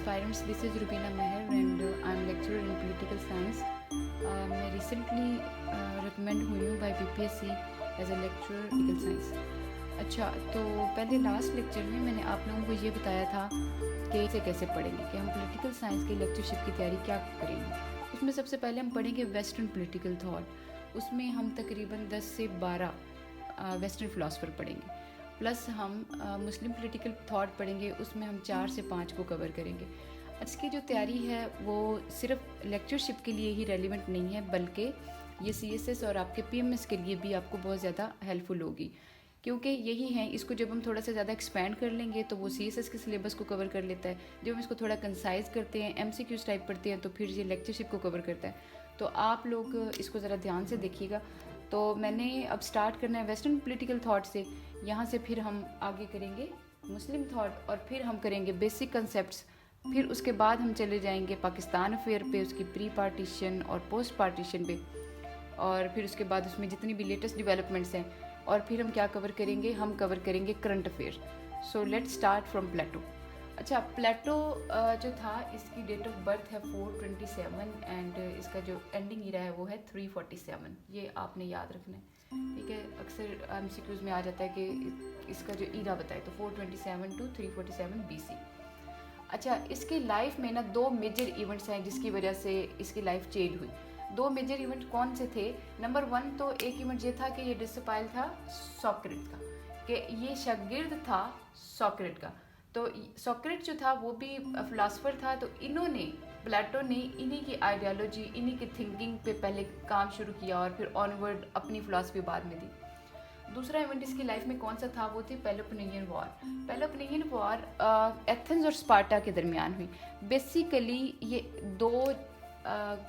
aspirants, this is Rubina Meher and I'm lecturer in political science. मैं recently recommend हुई हूँ by BPSC as a lecturer legal science. अच्छा, तो पहले last lecture में मैंने आप लोगों को ये बताया था कि इसे कैसे पढ़ेंगे, कि हम पॉलिटिकल साइंस की लेक्चरशिप की तैयारी क्या करेंगे। उसमें सबसे पहले हम पढ़ेंगे वेस्टर्न पॉलिटिकल थॉट। उसमें हम तकरीबन 10 से 12 वेस्टर्न फ़िलासफ़र पढ़ेंगे, प्लस हम मुस्लिम पॉलिटिकल थॉट पढ़ेंगे। उसमें हम 4 से 5 को कवर करेंगे। इसकी जो तैयारी है वो सिर्फ लेक्चरशिप के लिए ही रेलिवेंट नहीं है, बल्कि ये CSS और आपके PMS के लिए भी आपको बहुत ज़्यादा हेल्पफुल होगी, क्योंकि यही है। इसको जब हम थोड़ा सा ज़्यादा एक्सपेंड कर लेंगे तो वो CSS के सिलेबस को कवर कर लेता है। जब हम इसको थोड़ा कंसाइज करते हैं, MCQs टाइप पढ़ते हैं, तो फिर ये लेक्चरशिप को कवर करता है। तो आप लोग इसको ज़रा ध्यान से देखिएगा। तो मैंने अब स्टार्ट करना है वेस्टर्न पॉलिटिकल थॉट से। यहाँ से फिर हम आगे करेंगे मुस्लिम थॉट, और फिर हम करेंगे बेसिक कंसेप्ट्स। फिर उसके बाद हम चले जाएंगे पाकिस्तान अफेयर पे, उसकी प्री पार्टीशन और पोस्ट पार्टीशन पे, और फिर उसके बाद उसमें जितनी भी लेटेस्ट डेवलपमेंट्स हैं। और फिर हम क्या कवर करेंगे, हम कवर करेंगे current affair. So let's start from Plato. अच्छा, प्लेटो जो था, इसकी डेट ऑफ बर्थ है 427 एंड इसका जो एंडिंग ईरा है वो है 347। ये आपने याद रखना है, ठीक है। अक्सर MCQs में आ जाता है कि इसका जो ईरा बताए, तो 427 to 347 BC। अच्छा, इसकी लाइफ में ना 2 मेजर इवेंट्स हैं जिसकी वजह से इसकी लाइफ चेंज हुई। 2 मेजर इवेंट कौन से थे? नंबर 1 तो एक इवेंट ये था कि ये डिसिपाइल था सोक्रेट का, कि ये शागिर्द था सोक्रेट का। तो सोक्रेट जो था वो भी फिलासफर था। तो इन्होंने, प्लेटो ने इन्हीं की आइडियोलॉजी, इन्हीं की थिंकिंग पे पहले काम शुरू किया और फिर ऑनवर्ड अपनी फिलासफी बाद में दी। दूसरा इवेंट इसकी लाइफ में कौन सा था? वो थी Peloponnesian war. Peloponnesian war Athens और स्पार्टा के दरमियान हुई। बेसिकली ये 2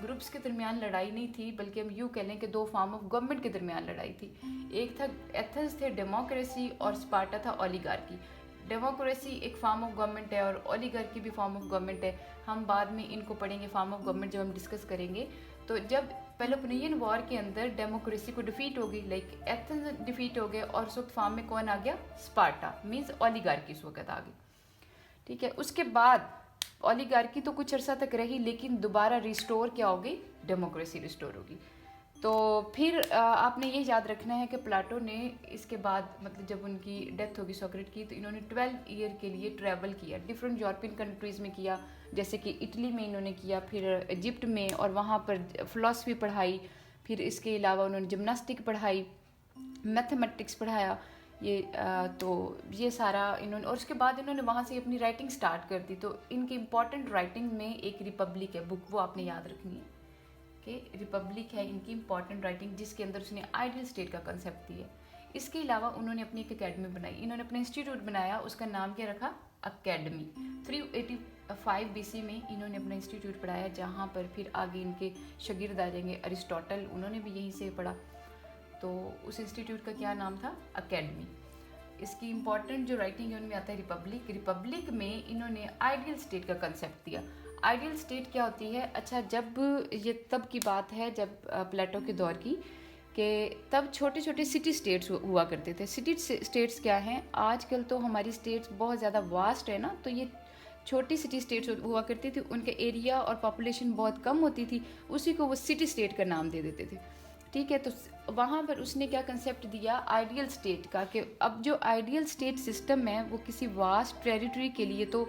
ग्रुप्स के दरमियान लड़ाई नहीं थी, बल्कि हम यूँ कह लें कि 2 फॉर्म ऑफ गवर्नमेंट के दरमियान लड़ाई थी। एक था, एथेंस थे डेमोक्रेसी और स्पार्टा था ओलिगार्की। डेमोक्रेसी एक फॉर्म ऑफ गवर्नमेंट है और ओलिगार्की भी फॉर्म ऑफ गवर्नमेंट है। हम बाद में इनको पढ़ेंगे फॉर्म ऑफ गवर्नमेंट जब हम डिस्कस करेंगे। तो जब पेलोपोनेशियन वॉर के अंदर डेमोक्रेसी को डिफीट हो गई, लाइक एथेंस डिफीट हो गए, और उस वक्त फॉर्म में कौन आ गया? स्पार्टा, मीन्स ओलिगार्की उस वक्त आ गई, ठीक है। उसके बाद ओलिगार्की तो कुछ अर्सा तक रही, लेकिन दोबारा रिस्टोर क्या होगी? डेमोक्रेसी रिस्टोर होगी। तो फिर आपने ये याद रखना है कि प्लेटो ने इसके बाद, मतलब जब उनकी डेथ होगी सोक्रेट की, तो इन्होंने 12 ईयर के लिए ट्रैवल किया, डिफरेंट यूरोपियन कंट्रीज़ में किया, जैसे कि इटली में इन्होंने किया, फिर इजिप्ट में, और वहाँ पर फ़िलासफ़ी पढ़ाई। फिर इसके अलावा उन्होंने जिमनास्टिक पढ़ाई, मैथमेटिक्स पढ़ाया, ये तो ये सारा इन्होंने। और उसके बाद इन्होंने वहाँ से अपनी राइटिंग स्टार्ट कर दी। तो इनकी इम्पॉर्टेंट राइटिंग में एक रिपब्लिक है बुक, वो आपने याद रखनी है कि रिपब्लिक है इनकी इम्पॉर्टेंट राइटिंग, जिसके अंदर उसने आइडियल स्टेट का कंसेप्ट दिया। इसके अलावा उन्होंने अपनी एक एकेडमी बनाई, इन्होंने अपना इंस्टीट्यूट बनाया, उसका नाम क्या रखा? अकेडमी। 385 BC में इन्होंने अपना इंस्टीट्यूट पढ़ाया, जहाँ पर फिर आगे इनके शागिर्द आ जाएंगे। अरिस्टोटल, उन्होंने भी यहीं से पढ़ा। तो उस इंस्टीट्यूट का क्या नाम था? अकेडमी। इसकी इम्पॉर्टेंट जो राइटिंग है उनमें आता है रिपब्लिक। रिपब्लिक में इन्होंने आइडियल स्टेट का कंसेप्ट दिया। आइडियल स्टेट क्या होती है? अच्छा, जब ये तब की बात है जब प्लेटो के दौर की, कि तब छोटे छोटे सिटी स्टेट्स हुआ करते थे। सिटी स्टेट्स क्या हैं? आजकल तो हमारी स्टेट्स बहुत ज़्यादा वास्ट है ना, तो ये छोटी सिटी स्टेट्स हुआ करती थी। उनके एरिया और पॉपुलेशन बहुत कम होती थी, उसी को वो सिटी स्टेट का नाम दे देते थे, ठीक है। तो वहाँ पर उसने क्या कंसेप्ट दिया आइडियल स्टेट का, कि अब जो आइडियल स्टेट सिस्टम है वो किसी वास्ट टेरिटरी के लिए तो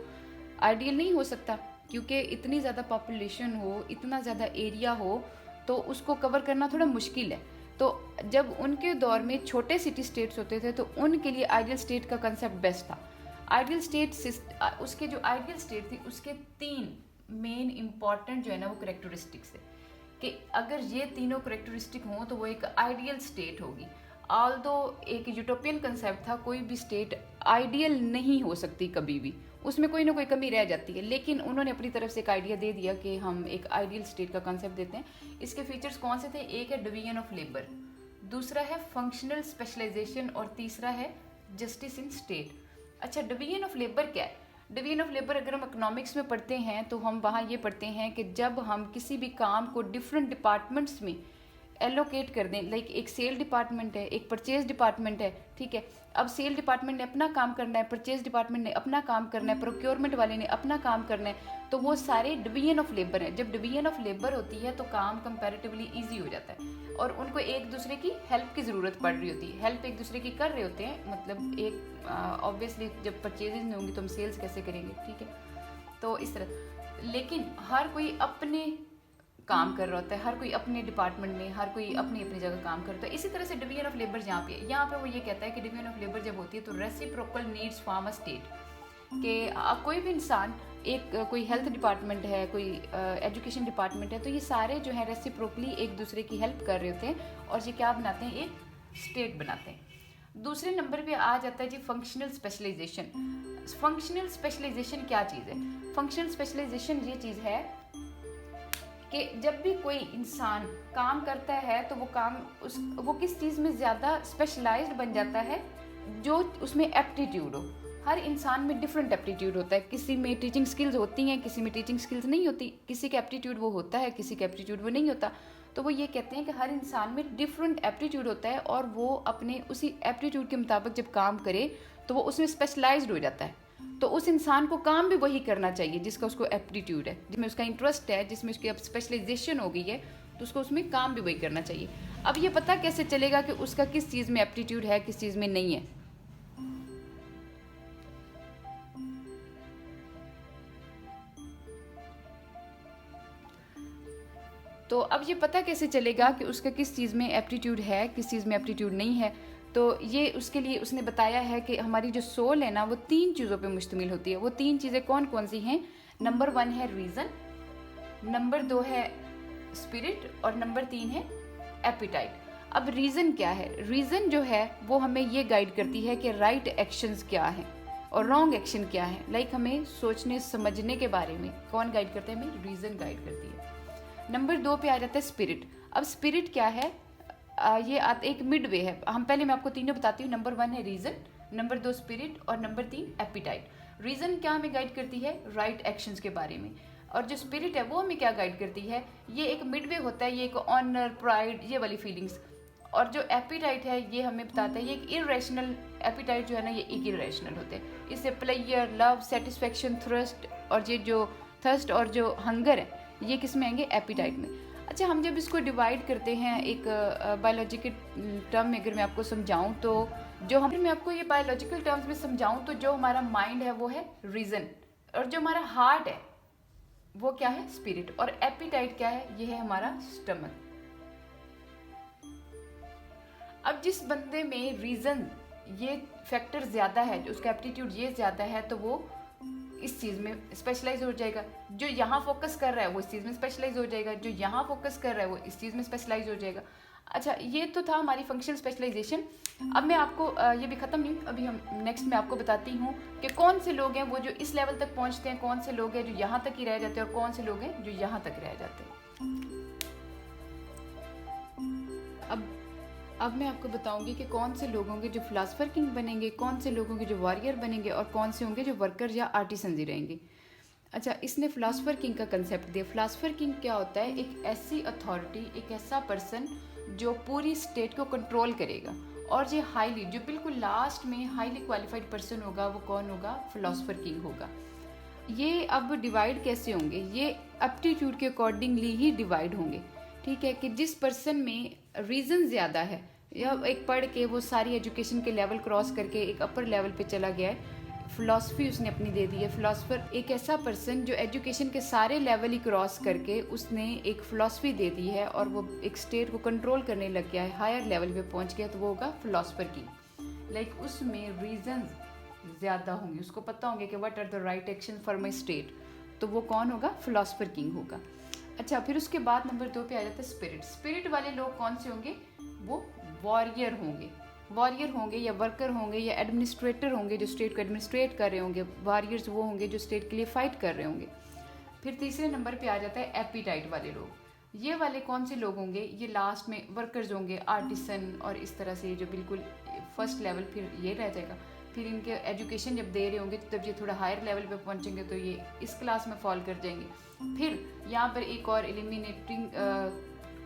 आइडियल नहीं हो सकता, क्योंकि इतनी ज़्यादा पॉपुलेशन हो, इतना ज़्यादा एरिया हो, तो उसको कवर करना थोड़ा मुश्किल है। तो जब उनके दौर में छोटे सिटी स्टेट्स होते थे, तो उनके लिए आइडियल स्टेट का कंसेप्ट बेस्ट था। आइडियल स्टेट, उसके जो आइडियल स्टेट थी, उसके 3 मेन इंपॉर्टेंट जो है ना वो करेक्टरिस्टिक्स है, कि अगर ये तीनों करेक्टरिस्टिक हों तो वो एक आइडियल स्टेट होगी। ऑल्दो एक यूटोपियन कंसेप्ट था, कोई भी स्टेट आइडियल नहीं हो सकती कभी भी, उसमें कोई ना कोई कमी रह जाती है, लेकिन उन्होंने अपनी तरफ से एक आइडिया दे दिया कि हम एक आइडियल स्टेट का कंसेप्ट देते हैं। इसके फीचर्स कौन से थे? एक है डिवीजन ऑफ लेबर, दूसरा है फंक्शनल स्पेशलाइजेशन, और तीसरा है जस्टिस इन स्टेट। अच्छा, डिवीजन ऑफ लेबर क्या है? डिवीजन ऑफ लेबर अगर हम इकोनॉमिक्स में पढ़ते हैं तो हम वहाँ ये पढ़ते हैं कि जब हम किसी भी काम को डिफरेंट डिपार्टमेंट्स में एलोकेट कर दें, लाइक एक सेल डिपार्टमेंट है, एक परचेज डिपार्टमेंट है, ठीक है। अब सेल डिपार्टमेंट ने अपना काम करना है, परचेज डिपार्टमेंट ने अपना काम करना है, प्रोक्योरमेंट वाले ने अपना काम करना है, तो वो सारे डिवीजन ऑफ लेबर हैं। जब डिवीजन ऑफ लेबर होती है तो काम कंपैरेटिवली ईजी हो जाता है और उनको एक दूसरे की हेल्प की ज़रूरत पड़ रही होती है, हेल्प एक दूसरे की कर रहे होते हैं। मतलब एक ऑब्वियसली जब परचेजेज नहीं होंगी तो हम सेल्स कैसे करेंगे, ठीक है। तो इस तरह, लेकिन हर कोई अपने काम कर रहा होता है, हर कोई अपने डिपार्टमेंट में, हर कोई अपनी अपनी जगह काम करता है। इसी तरह से डिवीजन ऑफ लेबर यहाँ पे वो ये कहता है कि डिवीजन ऑफ लेबर जब होती है तो reciprocal needs form a state, कि कोई भी इंसान, एक कोई हेल्थ डिपार्टमेंट है, कोई एजुकेशन डिपार्टमेंट है, तो ये सारे जो है रेसिप्रोकली एक दूसरे की हेल्प कर रहे होते हैं और ये क्या बनाते हैं, एक स्टेट बनाते हैं। दूसरे नंबर पे आ जाता है जी फंक्शनल स्पेशलाइजेशन। फंक्शनल स्पेशलाइजेशन क्या चीज़ है? फंक्शनल स्पेशलाइजेशन ये चीज़ है कि जब भी कोई इंसान काम करता है तो वो किस चीज़ में ज़्यादा स्पेशलाइज्ड बन जाता है, जो उसमें एप्टीट्यूड हो। हर इंसान में डिफरेंट एप्टीट्यूड होता है, किसी में टीचिंग स्किल्स होती हैं, किसी में टीचिंग स्किल्स नहीं होती, किसी का एप्टीट्यूड वो होता है, किसी का एप्टीट्यूड वो नहीं होता। तो वो ये कहते हैं कि हर इंसान में डिफरेंट एप्टीट्यूड होता है और वो अपने उसी एप्टीट्यूड के मुताबिक जब काम करे तो वो उसमें स्पेशलाइज्ड हो जाता है। तो उस इंसान को काम भी वही करना चाहिए जिसका उसको एप्टीट्यूड है, जिसमें उसका इंटरेस्ट है, जिसमें उसकी अब स्पेशलाइजेशन हो गई है, तो उसको उसमें काम भी वही करना चाहिए। अब ये पता कैसे चलेगा कि उसका किस चीज़ में एप्टीट्यूड है, किस चीज़ में नहीं है? तो अब ये पता कैसे चलेगा कि उसका किस चीज़ में एप्टीट्यूड है, किस चीज़ में एप्टीट्यूड नहीं है? तो ये उसके लिए उसने बताया है कि हमारी जो सोल है ना, वो 3 चीज़ों पे मुश्तमिल होती है। वो 3 चीज़ें कौन कौन सी हैं? नंबर 1 है रीज़न, नंबर 2 है स्पिरिट और नंबर 3 है एपिटाइट। अब रीज़न क्या है? रीज़न जो है वो हमें ये गाइड करती है कि राइट एक्शंस क्या हैं और रॉन्ग एक्शन क्या है। लाइक हमें सोचने समझने के बारे में कौन गाइड करता है? हमें रीज़न गाइड करती है। नंबर 2 पे आ जाता है स्पिरिट। अब स्पिरिट क्या है? ये एक मिड वे है। मैं आपको तीनों बताती हूँ। नंबर 1 है रीज़न, नंबर 2 स्पिरिट और नंबर 3 एपिटाइट। रीज़न क्या हमें गाइड करती है? राइट एक्शंस के बारे में। और जो स्पिरिट है वो हमें क्या गाइड करती है? ये एक मिड वे होता है, ये एक ऑनर, प्राइड, ये वाली फीलिंग्स। और जो एपिटाइट है ये हमें बताता है, ये एक इरेशनल एपिटाइट जो है ना, ये एक इरेशनल होते हैं। इससे प्लेयर, लव, सेटिस्फेक्शन, थ्रस्ट और ये जो थर्स्ट और जो हंगर है ये किस में आएंगे? एपिटाइट में। अच्छा, हम जब इसको डिवाइड करते हैं एक बायोलॉजिकल टर्म में, अगर मैं आपको समझाऊं तो मैं आपको ये बायोलॉजिकल टर्म्स में समझाऊं तो जो हमारा माइंड है वो है रीज़न, और जो हमारा हार्ट है वो क्या है? स्पिरिट। और एपिटाइट क्या है? ये है हमारा स्टमक। अब जिस बंदे में रीज़न ये फैक्टर ज़्यादा है, जो उसका एप्टीट्यूड ये ज़्यादा है, तो वो इस चीज़ में स्पेशलाइज हो जाएगा। जो यहाँ फोकस कर रहा है वो इस चीज़ में स्पेशलाइज हो जाएगा, जो यहाँ फोकस कर रहा है वो इस चीज़ में स्पेशलाइज हो जाएगा। अच्छा, ये तो था हमारी फंक्शनल स्पेशलाइजेशन। अब मैं आपको ये भी ख़त्म नहीं, अभी हम नेक्स्ट में आपको बताती हूँ कि कौन से लोग हैं वो जो इस लेवल तक पहुँचते हैं, कौन से लोग हैं जो यहाँ तक ही रह जाते हैं और कौन से लोग हैं जो यहाँ तक रह जाते हैं। अब मैं आपको बताऊंगी कि कौन से लोग होंगे जो फिलासफर किंग बनेंगे, कौन से लोग होंगे जो वॉरियर बनेंगे और कौन से होंगे जो वर्कर या आर्टिसन ही रहेंगे। अच्छा, इसने फिलासफर किंग का कंसेप्ट दिया। फिलासफर किंग क्या होता है? एक ऐसी अथॉरिटी, एक ऐसा पर्सन जो पूरी स्टेट को कंट्रोल करेगा। और ये हाईली, जो बिल्कुल लास्ट में हाईली क्वालिफाइड पर्सन होगा वो कौन होगा? फिलासफर किंग होगा। ये अब डिवाइड कैसे होंगे? ये एप्टीट्यूड के अकॉर्डिंगली ही डिवाइड होंगे, ठीक है। कि जिस पर्सन में रीज़न ज़्यादा है, या एक पढ़ के वो सारी एजुकेशन के लेवल क्रॉस करके एक अपर लेवल पे चला गया है, फ़िलासफ़ी उसने अपनी दे दी है। फ़िलासफ़र एक ऐसा पर्सन जो एजुकेशन के सारे लेवल ही क्रॉस करके उसने एक फ़िलासफ़ी दे दी है और वो एक स्टेट को कंट्रोल करने लग गया है, हायर लेवल पे पहुंच गया, तो वो होगा फ़िलासफ़र की। लाइक उसमें रीज़न ज़्यादा होंगे, उसको पता होंगे कि what are the right action for my state, तो वो कौन होगा? फ़िलासफ़र किंग होगा। अच्छा, फिर उसके बाद नंबर 2 पे आ जाता है स्पिरिट। स्पिरिट वाले लोग कौन से होंगे? वो वॉरियर होंगे। वॉरियर होंगे या वर्कर होंगे या एडमिनिस्ट्रेटर होंगे, जो स्टेट को एडमिनिस्ट्रेट कर रहे होंगे। वॉरियर्स वो होंगे जो स्टेट के लिए फाइट कर रहे होंगे। फिर तीसरे नंबर पे आ जाता है एपिटाइट वाले लोग। ये वाले कौन से लोग होंगे? ये लास्ट में वर्कर्स होंगे, आर्टिसन और इस तरह से, जो बिल्कुल फर्स्ट लेवल फिर ये रह जाएगा। फिर इनके एजुकेशन जब दे रहे होंगे तो जब ये थोड़ा हायर लेवल पे पहुंचेंगे तो ये इस क्लास में फॉल कर जाएंगे। फिर यहाँ पर एक और एलिमिनेटिंग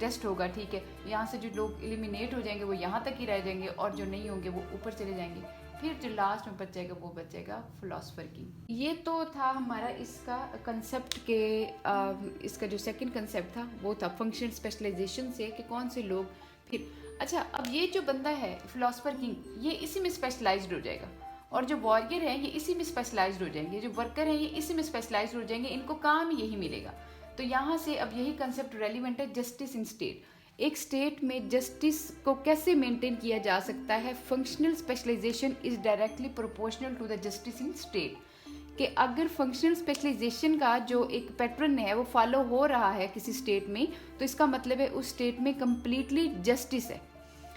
टेस्ट होगा, ठीक है, यहाँ से जो लोग एलिमिनेट हो जाएंगे वो यहाँ तक ही रह जाएंगे और जो नहीं होंगे वो ऊपर चले जाएंगे। फिर जो लास्ट में बच जाएगा वो बच जाएगा फिलोसफर की। ये तो था हमारा इसका कंसेप्ट के इसका जो सेकंड कंसेप्ट था वो था फंक्शनल स्पेशलाइजेशन से कि कौन से लोग। फिर अच्छा, अब ये जो बंदा है फिलोसफर किंग ये इसी में स्पेशलाइज्ड हो जाएगा, और जो वॉरियर है ये इसी में स्पेशलाइज्ड हो जाएंगे, जो वर्कर है ये इसी में स्पेशलाइज्ड हो जाएंगे, इनको काम यही मिलेगा। तो यहाँ से अब यही कंसेप्ट रेलिवेंट है जस्टिस इन स्टेट। एक स्टेट में जस्टिस को कैसे मेंटेन किया जा सकता है? Functional specialization is directly proportional to the justice in state. कि अगर फंक्शनल स्पेशलाइजेशन का जो एक पैटर्न है वो फॉलो हो रहा है किसी स्टेट में, तो इसका मतलब है उस स्टेट में कंप्लीटली जस्टिस है।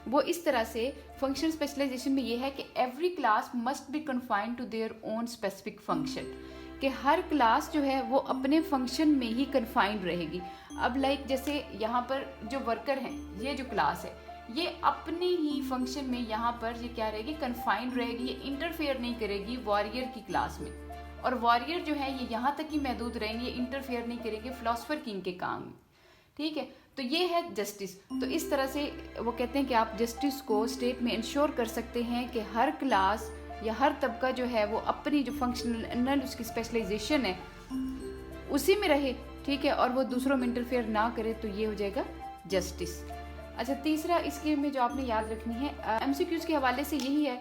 वो इस तरह से फंक्शनल स्पेशलाइजेशन में ये है कि every class must be confined to their own specific function, कि हर क्लास जो है वो अपने फंक्शन में ही कन्फाइंड रहेगी। अब लाइक जैसे यहाँ पर जो वर्कर हैं, ये जो क्लास है ये अपने ही फंक्शन में यहाँ पर ये क्या रहेगी, कन्फाइंड रहेगी, ये इंटरफेयर नहीं करेगी वॉरियर की क्लास में। और वॉरियर जो है ये यहाँ तक ही महदूद रहेंगे, ये इंटरफेयर नहीं करेंगे फिलोसफर किंग के काम में, ठीक है। तो ये है जस्टिस। तो इस तरह से वो कहते हैं कि आप जस्टिस को स्टेट में इंश्योर कर सकते हैं कि हर क्लास या हर तबका जो है वो अपनी जो फंक्शनल उसकी स्पेशलाइजेशन है उसी में रहे, ठीक है, और वो दूसरों में इंटरफेयर ना करे, तो ये हो जाएगा जस्टिस। अच्छा, तीसरा इसके में जो आपने याद रखनी है एमसीक्यूज के हवाले से यही है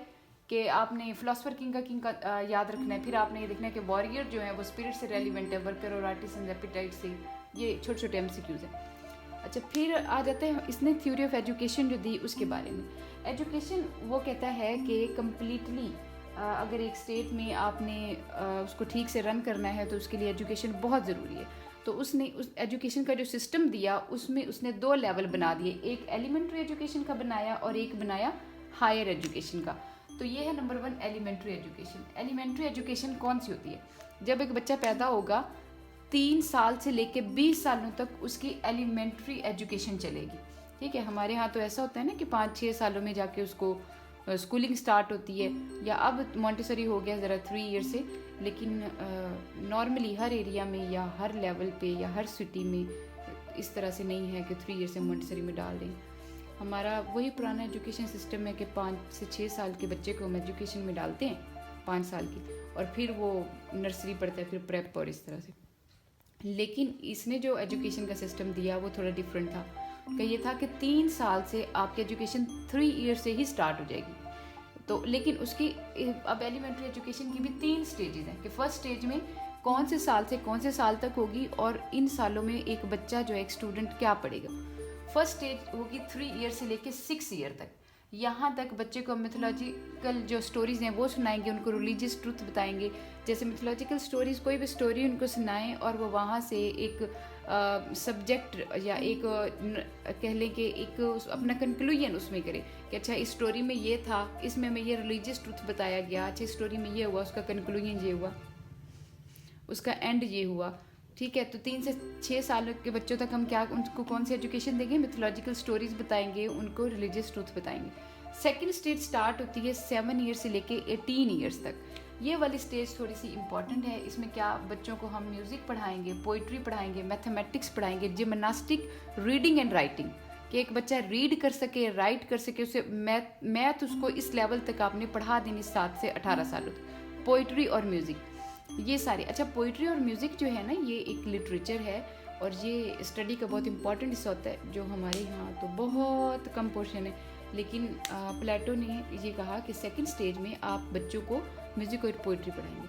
कि आपने फिलोसफर किंग का याद रखना है। फिर आपने ये देखना है कि वॉरियर जो है वो स्पिरिट से रेलिवेंट है, वर्कर और आर्टिस्ट एपिटाइट से, ये छोटे छोटे एमसीक्यूज हैं। अच्छा, फिर आ जाते हैं इसने थ्योरी ऑफ एजुकेशन जो दी उसके बारे में। एजुकेशन वो कहता है कि कम्प्लीटली अगर एक स्टेट में आपने उसको ठीक से रन करना है तो उसके लिए एजुकेशन बहुत ज़रूरी है। तो उसने उस एजुकेशन का जो सिस्टम दिया उसमें उसने 2 लेवल बना दिए, एक एलिमेंट्री एजुकेशन का बनाया और एक बनाया हायर एजुकेशन का। तो ये है number 1 elementary education. Elementary education कौन सी होती है? जब एक बच्चा पैदा होगा 3 साल से लेके 20 सालों तक उसकी एलिमेंट्री एजुकेशन चलेगी, ठीक है। हमारे यहाँ तो ऐसा होता है ना कि 5-6 सालों में जाके उसको स्कूलिंग स्टार्ट होती है, या अब मॉन्टेसरी हो गया ज़रा 3 ईयर से, लेकिन नॉर्मली हर एरिया में या हर लेवल पे या हर सिटी में इस तरह से नहीं है कि 3 ईयर से मॉन्टेसरी में डाल दें। हमारा वही पुराना एजुकेशन सिस्टम है कि 5 से 6 साल के बच्चे को हम एजुकेशन में डालते हैं, 5 साल की, और फिर वो नर्सरी पढ़ता है, फिर प्रेप और इस तरह से। लेकिन इसने जो एजुकेशन का सिस्टम दिया वो थोड़ा डिफरेंट था, कि ये था कि 3 साल से आपकी एजुकेशन 3 ईयर से ही स्टार्ट हो जाएगी। तो लेकिन उसकी अब एलिमेंट्री एजुकेशन की भी 3 स्टेजेस हैं कि फर्स्ट स्टेज में कौन से साल से कौन से साल तक होगी, और इन सालों में एक बच्चा जो है एक स्टूडेंट क्या पढ़ेगा। फर्स्ट स्टेज होगी 3 ईयर से लेके 6 ईयर तक। यहाँ तक बच्चे को मिथोलॉजिकल जो स्टोरीज़ हैं वो सुनाएंगे, उनको रिलीजियस ट्रूथ बताएंगे। जैसे मिथोलॉजिकल स्टोरीज़, कोई भी स्टोरी उनको सुनाएं और वो वहाँ से एक सब्जेक्ट या एक कह लें कि एक अपना कंक्लूजन उसमें करें कि अच्छा इस स्टोरी में ये था, इसमें हमें ये रिलीजियस ट्रूथ बताया गया, अच्छा इस स्टोरी में ये हुआ, उसका कंक्लूजन ये हुआ, उसका एंड ये हुआ, ठीक है। तो 3 से 6 साल के बच्चों तक हम क्या उनको कौन सी एजुकेशन देंगे? मिथोलॉजिकल स्टोरीज बताएंगे, उनको रिलीजियस ट्रूथ बताएंगे। सेकंड स्टेज स्टार्ट होती है 7 ईयर से लेके 18 ईयर्स तक। ये वाली स्टेज थोड़ी सी इंपॉर्टेंट है। इसमें क्या बच्चों को हम म्यूज़िक पढ़ाएंगे, पोइट्री पढ़ाएंगे, मैथमेटिक्स पढ़ाएंगे, जिमनास्टिक, रीडिंग एंड राइटिंग, कि एक बच्चा रीड कर सके, राइट कर सके, उसे मैथ उसको इस लेवल तक आपने पढ़ा देनी 7 से 18 सालों तक। पोइट्री और म्यूज़िक, ये सारे। अच्छा, पोइट्री और म्यूज़िक जो है ना ये एक लिटरेचर है और ये स्टडी का बहुत इंपॉर्टेंट हिस्सा होता है, जो हमारे यहाँ तो बहुत कम पोर्शन है। लेकिन प्लेटो ने ये कहा कि सेकंड स्टेज में आप बच्चों को म्यूज़िक और पोइट्री पढ़ाएंगे।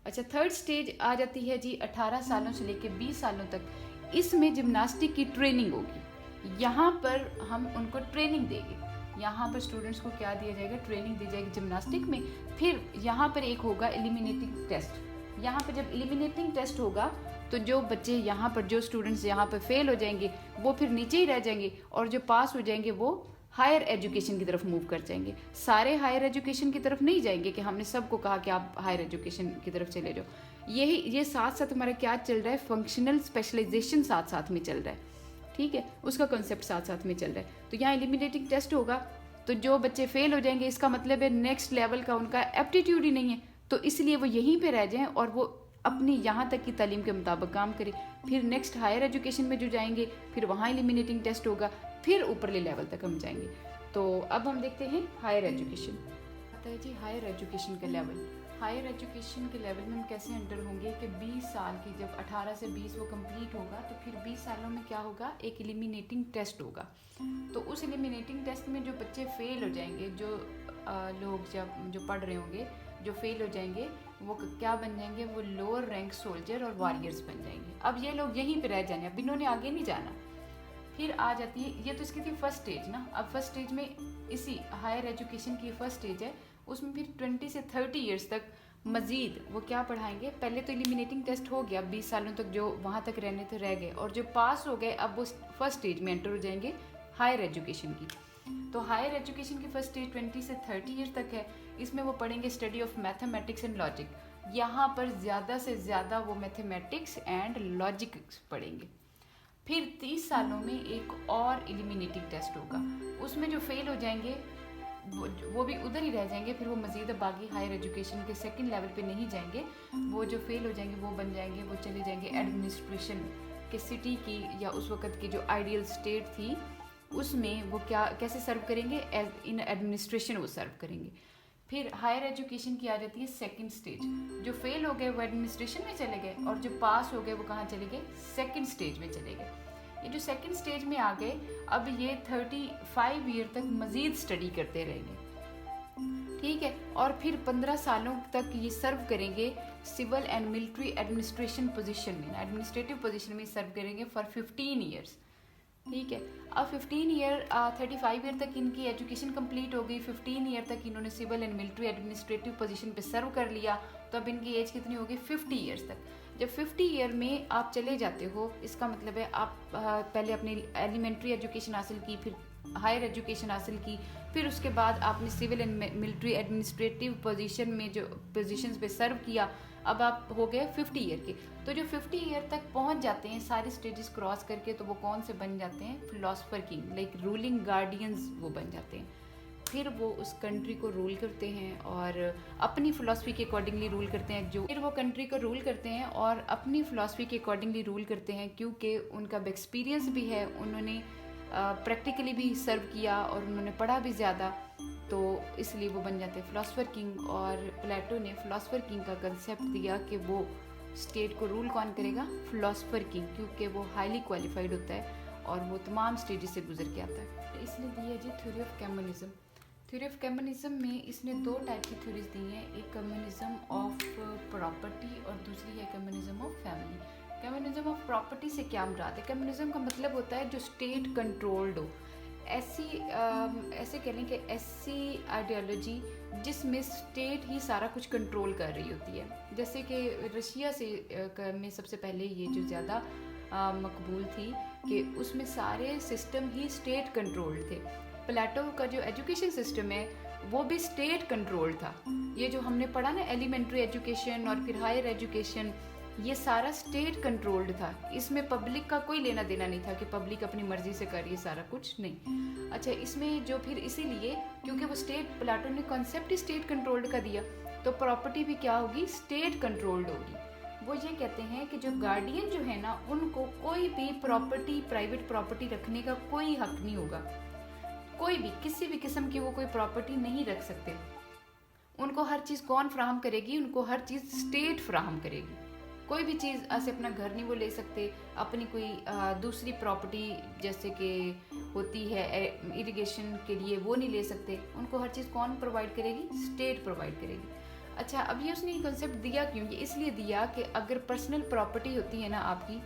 अच्छा, थर्ड स्टेज आ जाती है जी 18 सालों से लेकर 20 सालों तक। इसमें जिम्नास्टिक की ट्रेनिंग होगी। यहाँ पर हम उनको ट्रेनिंग देंगे। यहाँ पर स्टूडेंट्स को क्या दिया जाएगा? ट्रेनिंग दी जाएगी जिम्नास्टिक में। फिर यहाँ पर एक होगा एलिमिनेटिंग टेस्ट। यहाँ पर जब एलिमिनेटिंग टेस्ट होगा तो जो बच्चे यहाँ पर, जो स्टूडेंट्स यहाँ पर फेल हो जाएंगे वो फिर नीचे ही रह जाएंगे, और जो पास हो जाएंगे वो हायर एजुकेशन की तरफ मूव कर जाएंगे। सारे हायर एजुकेशन की तरफ नहीं जाएंगे कि हमने सबको कहा कि आप हायर एजुकेशन की तरफ चले जाओ। ये साथ साथ हमारा क्या चल रहा है? फंक्शनल स्पेशलाइजेशन साथ साथ में चल रहा है, ठीक है, उसका कॉन्सेप्ट साथ साथ में चल रहा है। तो यहाँ एलिमिनेटिंग टेस्ट होगा तो जो बच्चे फेल हो जाएंगे, इसका मतलब है नेक्स्ट लेवल का उनका एप्टीट्यूड ही नहीं है, तो इसलिए वो यहीं पे रह जाएं और वो अपनी यहाँ तक की तालीम के मुताबिक काम करे, फिर नेक्स्ट हायर एजुकेशन में जो जाएंगे फिर वहाँ एलिमिनेटिंग टेस्ट होगा, फिर ऊपरले लेवल तक हम जाएंगे। तो अब हम देखते हैं हायर एजुकेशन। आता है जी हायर एजुकेशन का लेवल। हायर एजुकेशन के लेवल में हम कैसे एंटर होंगे कि 20 साल की, जब 18 से 20 वो कंप्लीट होगा तो फिर 20 सालों में क्या होगा, एक एलिमिनेटिंग टेस्ट होगा। तो उस एलिमिनेटिंग टेस्ट में जो बच्चे फेल हो जाएंगे, जो लोग जो पढ़ रहे होंगे जो फेल हो जाएंगे, वो क्या बन जाएंगे, वो लोअर रैंक सोल्जर और वॉरियर्स बन जाएंगे। अब ये लोग यहीं पे रह जाने, अब इन्होंने आगे नहीं जाना। फिर आ जाती है, ये तो इसकी थी फर्स्ट स्टेज ना। अब फर्स्ट स्टेज में इसी हायर एजुकेशन की फर्स्ट स्टेज है, उसमें फिर 20 से 30 ईयर्स तक मज़ीद वो क्या पढ़ाएंगे। पहले तो एलिमिनेटिंग टेस्ट हो गया, 20 सालों तक जो वहाँ तक रहने थे रह गए, और जो पास हो गए अब वो फर्स्ट स्टेज में एंटर हो जाएंगे हायर एजुकेशन की। तो हायर एजुकेशन की फर्स्ट स्टेज 20 से 30 ईयर तक है। इसमें वो पढ़ेंगे study of mathematics and logic. यहाँ पर ज़्यादा से ज़्यादा वो मैथमेटिक्स एंड लॉजिक पढ़ेंगे। फिर 30 सालों में एक और एलिमिनेटिंग टेस्ट होगा, उसमें जो फेल हो जाएंगे वो भी उधर ही रह जाएंगे। फिर वो मज़ीद अब आगे हायर एजुकेशन के सेकंड लेवल पे नहीं जाएंगे। वो जो फेल हो जाएंगे वो बन जाएंगे, वो चले जाएंगे एडमिनिस्ट्रेशन के सिटी की या उस वक़्त की जो आइडियल स्टेट थी उसमें वो कैसे सर्व करेंगे, इन एडमिनिस्ट्रेशन वो सर्व करेंगे। फिर हायर एजुकेशन की आ जाती है सेकंड स्टेज। जो फेल हो गए वो एडमिनिस्ट्रेशन में चले गए, और जो पास हो गए वो कहाँ चले गए, सेकंड स्टेज में चले गए। ये जो सेकंड स्टेज में आ गए, अब ये 35 ईयर तक मज़ीद स्टडी करते रहेंगे, ठीक है। और फिर 15 सालों तक ये सर्व करेंगे civil and military administration position में, एडमिनिस्ट्रेटिव पोजीशन में सर्व करेंगे फॉर 15 ईयर्स, ठीक है। अब 15 ईयर 35 ईयर तक इनकी एजुकेशन कंप्लीट हो गई, 15 ईयर तक इन्होंने civil and military administrative position पे सर्व कर लिया, तो अब इनकी एज कितनी होगी, 50 ईयर्स तक। जब 50 ईयर में आप चले जाते हो, इसका मतलब है आप पहले अपनी एलिमेंट्री एजुकेशन हासिल की, फिर हायर एजुकेशन हासिल की, फिर उसके बाद आपने civil and military administrative position में जो पोजीशंस पे सर्व किया, अब आप हो गए 50 ईयर के। तो जो 50 ईयर तक पहुंच जाते हैं सारी स्टेजेस क्रॉस करके, तो वो कौन से बन जाते हैं, philosopher king, like ruling guardians वो बन जाते हैं। फिर वो उस कंट्री को रूल करते हैं और अपनी फ़िलासफ़ी के अकॉर्डिंगली रूल करते हैं। फिर वो कंट्री को रूल करते हैं और अपनी फ़िलासफ़ी के अकॉर्डिंगली रूल करते हैं, क्योंकि उनका एक्सपीरियंस भी है, उन्होंने प्रैक्टिकली भी सर्व किया और उन्होंने पढ़ा भी ज़्यादा, तो इसलिए वो बन जाते हैं फ़िलासफ़र किंग। और प्लेटो ने फ़िलासफ़र किंग का कंसेप्ट दिया कि वो स्टेट को रूल कौन करेगा, फ़िलासफ़र किंग, क्योंकि वो हाईली क्वालिफाइड होता है और वो तमाम स्टेजेस से गुजर के आता है। इसने दी है जी theory of communism. Theory of communism में इसने 2 टाइप की थ्योरीज दी हैं, एक कम्युनिज्म ऑफ प्रॉपर्टी और दूसरी है communism of family. Communism of property से क्या मुराद है, कम्युनिज्म का मतलब होता है जो स्टेट कंट्रोल्ड हो, ऐसे कह लें कि ऐसी आइडियोलॉजी जिसमें स्टेट ही सारा कुछ कंट्रोल कर रही होती है। जैसे कि रशिया में सबसे पहले ये जो ज़्यादा मकबूल थी कि उसमें सारे सिस्टम ही स्टेट कंट्रोल्ड थे। प्लेटो का जो एजुकेशन सिस्टम है वो भी स्टेट कंट्रोल्ड था। ये जो हमने पढ़ा ना एलिमेंट्री एजुकेशन और फिर हायर एजुकेशन, ये सारा स्टेट कंट्रोल्ड था, इसमें पब्लिक का कोई लेना देना नहीं था कि पब्लिक अपनी मर्जी से कर रही है सारा कुछ, नहीं। अच्छा, इसमें जो फिर इसीलिए क्योंकि वो प्लेटो ने कॉन्सेप्ट ही स्टेट कंट्रोल्ड का दिया, तो प्रॉपर्टी भी क्या होगी, स्टेट कंट्रोल्ड होगी। वो ये कहते हैं कि जो गार्डियन जो है ना, उनको कोई भी प्रॉपर्टी, प्राइवेट प्रॉपर्टी रखने का कोई हक नहीं होगा, कोई भी किसी भी किस्म की वो कोई प्रॉपर्टी नहीं रख सकते। उनको हर चीज़ कौन फ्राहम करेगी, उनको हर चीज़ स्टेट फ्राहम करेगी। कोई भी चीज़ ऐसे अपना घर नहीं वो ले सकते, अपनी कोई दूसरी प्रॉपर्टी जैसे कि होती है इरिगेशन के लिए वो नहीं ले सकते, उनको हर चीज़ कौन प्रोवाइड करेगी, स्टेट प्रोवाइड करेगी। अच्छा, अब ये उसने कॉन्सेप्ट दिया क्यों, ये इसलिए दिया कि अगर पर्सनल प्रॉपर्टी होती है ना आपकी,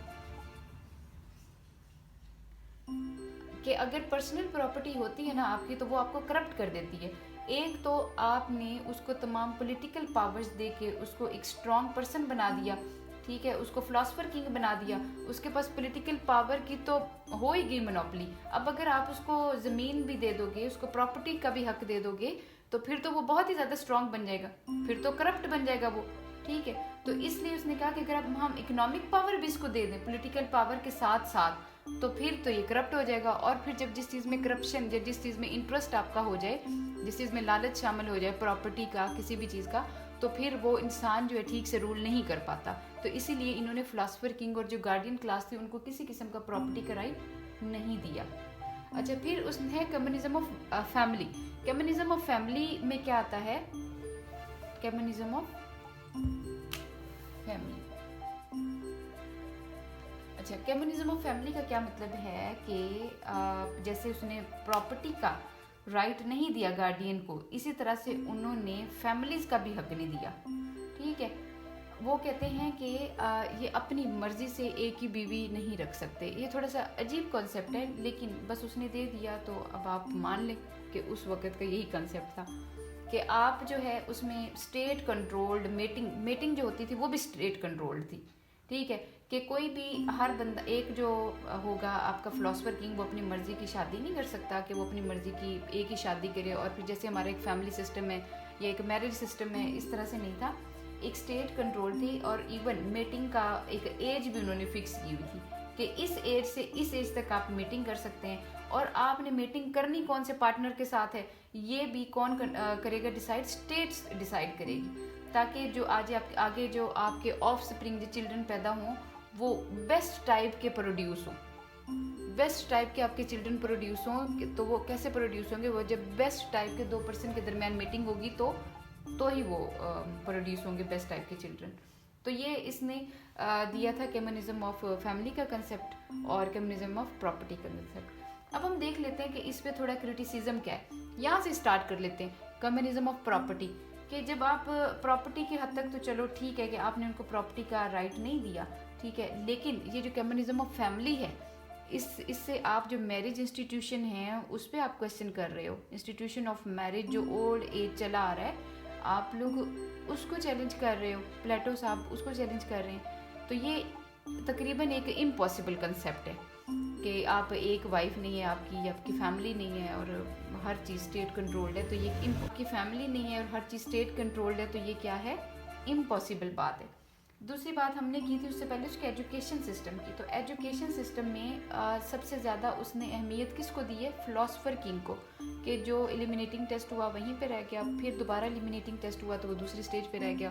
कि अगर पर्सनल प्रॉपर्टी होती है ना आपकी, तो वो आपको करप्ट कर देती है। एक तो आपने उसको तमाम पॉलिटिकल पावर्स दे के उसको एक स्ट्रॉन्ग पर्सन बना दिया, ठीक है, उसको फिलोसफर किंग बना दिया, उसके पास पॉलिटिकल पावर की तो हो ही गई मोनोपोली। अब अगर आप उसको ज़मीन भी दे दोगे, उसको प्रॉपर्टी का भी हक दे दोगे, तो फिर तो वो बहुत ही ज़्यादा स्ट्रॉन्ग बन जाएगा, फिर तो करप्ट बन जाएगा वो, ठीक है। तो इसलिए उसने कहा कि अगर हम इकोनॉमिक पावर भी इसको दे दें पॉलिटिकल पावर के साथ साथ, तो फिर तो ये करप्ट हो जाएगा। और फिर जब जिस चीज़ में करप्शन या जिस चीज़ में इंटरेस्ट आपका हो जाए, जिस चीज़ में लालच शामिल हो जाए प्रॉपर्टी का, किसी भी चीज़ का, तो फिर वो इंसान जो है ठीक से रूल नहीं कर पाता। तो इसीलिए इन्होंने फिलोसोफर किंग और जो गार्डियन क्लास थी उनको किसी किस्म का प्रॉपर्टी का राइट नहीं दिया। अच्छा, फिर उसने communism of family. Communism of family में क्या आता है? Communism of family. अच्छा, कम्युनिज्म ऑफ फैमिली का क्या मतलब है कि जैसे उसने प्रॉपर्टी का राइट नहीं दिया गार्डियन को, इसी तरह से उन्होंने फैमिलीज का भी हक नहीं दिया। ठीक है, वो कहते हैं कि ये अपनी मर्जी से एक ही बीवी नहीं रख सकते। ये थोड़ा सा अजीब कॉन्सेप्ट है, लेकिन बस उसने दे दिया तो अब आप मान लें कि उस वक़्त का यही कॉन्सेप्ट था कि आप जो है उसमें स्टेट कंट्रोल्ड मेटिंग जो होती थी वो भी स्टेट कंट्रोल्ड थी। ठीक है, कि कोई भी हर बंदा एक जो होगा आपका फिलोसोफर किंग, वो अपनी मर्जी की शादी नहीं कर सकता कि वो अपनी मर्जी की एक ही शादी करे और फिर जैसे हमारा एक फैमिली सिस्टम है या एक मैरिज सिस्टम है, इस तरह से नहीं था। एक स्टेट कंट्रोल थी और इवन मीटिंग का एक एज भी उन्होंने फिक्स की हुई थी कि इस एज से इस एज तक आप मीटिंग कर सकते हैं, और आपने मीटिंग करनी कौन से पार्टनर के साथ है ये भी कौन करेगा डिसाइड? स्टेट्स डिसाइड करेगी, ताकि जो आगे जो आपके ऑफ स्प्रिंग जो चिल्ड्रन पैदा हों वो बेस्ट टाइप के प्रोड्यूस हों, बेस्ट टाइप के आपके चिल्ड्रन प्रोड्यूस हों। तो वो कैसे प्रोड्यूस होंगे? वो जब बेस्ट टाइप के 2 पर्सन के दरमियान मीटिंग होगी तो ही वो प्रोड्यूस होंगे बेस्ट टाइप के चिल्ड्रन। तो ये इसने दिया था कम्युनिज्म ऑफ फैमिली का कंसेप्ट और कम्युनिज्म ऑफ प्रॉपर्टी का कंसेप्ट। अब हम देख लेते हैं कि इस पे थोड़ा क्रिटिसिज्म क्या है। यहाँ से स्टार्ट कर लेते हैं कम्युनिज्म ऑफ प्रॉपर्टी, कि जब आप प्रॉपर्टी की हद तक तो चलो ठीक है कि आपने उनको प्रॉपर्टी का राइट नहीं दिया, ठीक है, लेकिन ये जो कम्युनिज्म ऑफ फैमिली है इससे आप जो मैरिज इंस्टीट्यूशन है उस पर आप क्वेश्चन कर रहे हो। इंस्टीट्यूशन ऑफ मैरिज जो ओल्ड एज चला आ रहा है, आप लोग उसको चैलेंज कर रहे हो, प्लेटो साहब उसको चैलेंज कर रहे हैं। तो ये तकरीबन एक इम्पॉसिबल कंसेप्ट है कि आप एक वाइफ नहीं है आपकी फैमिली नहीं है और हर चीज़ स्टेट कंट्रोल्ड है, तो ये आपकी फैमिली नहीं है और हर चीज़ स्टेट कंट्रोल्ड है, तो ये क्या है? इम्पॉसिबल बात है। दूसरी बात हमने की थी उससे पहले उसके एजुकेशन सिस्टम की। तो एजुकेशन सिस्टम में सबसे ज़्यादा उसने अहमियत किसको दी है? फिलोसोफर किंग को, कि जो एलिमिनेटिंग टेस्ट हुआ वहीं पे रह गया, फिर दोबारा एलिमिनेटिंग टेस्ट हुआ तो वो दूसरी स्टेज पे रह गया,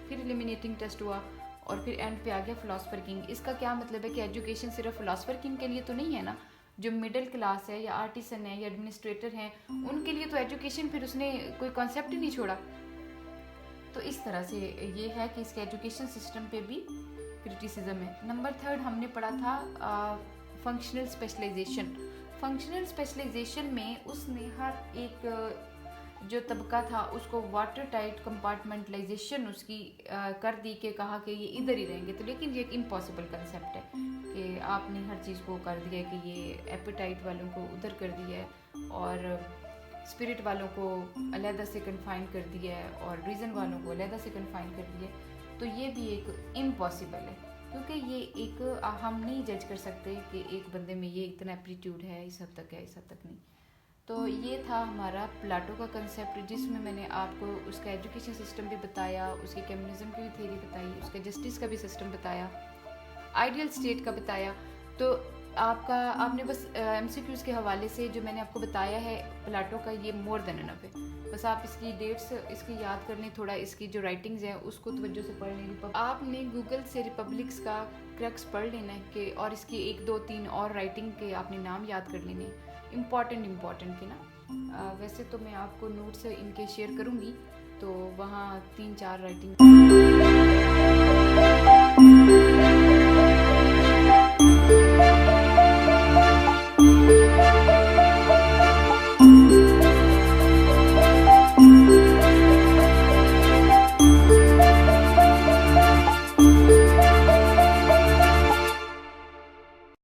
फिर एलिमिनेटिंग टेस्ट हुआ और फिर एंड पे आ गया फिलोसोफर किंग। इसका क्या मतलब है कि एजुकेशन सिर्फ फिलोसोफर किंग के लिए तो नहीं है ना, जो मिडिल क्लास है या आर्टिसन है या एडमिनिस्ट्रेटर हैं उनके लिए तो एजुकेशन फिर उसने कोई कॉन्सेप्ट ही नहीं छोड़ा। तो इस तरह से ये है कि इसके एजुकेशन सिस्टम पे भी क्रिटिसिज्म है। नंबर 3 हमने पढ़ा था फंक्शनल स्पेशलाइजेशन। फंक्शनल स्पेशलाइजेशन में उसने हर एक जो तबका था उसको वाटर टाइट कंपार्टमेंटलाइजेशन उसकी कर दी, के कहा कि ये इधर ही रहेंगे। तो लेकिन ये एक इम्पॉसिबल कंसेप्ट है कि आपने हर चीज़ को कर दिया कि ये एपेटाइट वालों को उधर कर दिया है और स्पिरिट वालों को अलहदा से कन्फाइन कर दिया है और रीज़न वालों को अलहदा से कन्फाइन कर दिया है। तो ये भी एक इम्पॉसिबल है, क्योंकि ये एक हम नहीं जज कर सकते कि एक बंदे में ये इतना एप्टीट्यूड है, इस हद तक है, इस हद तक नहीं। तो ये था हमारा प्लाटो का कंसेप्ट, जिसमें मैंने आपको उसका एजुकेशन सिस्टम भी बताया, उसकी कम्युनिज्म की भी थ्योरी बताई, उसका जस्टिस का भी सिस्टम बताया, आइडियल स्टेट का बताया। तो आपने बस MCQs के हवाले से जो मैंने आपको बताया है प्लाटो का, ये मोर देन इनफ है। बस आप इसकी डेट्स इसकी याद कर लें, थोड़ा इसकी जो राइटिंग्स हैं उसको तवज्जो से पढ़ लें। आपने गूगल से रिपब्लिक्स का क्रक्स पढ़ लेना है कि और इसकी 1 2 3 और राइटिंग के आपने नाम याद कर लेने, इम्पॉर्टेंट के ना। वैसे तो मैं आपको नोट्स इनके शेयर करूँगी, तो वहाँ 3 4 राइटिंग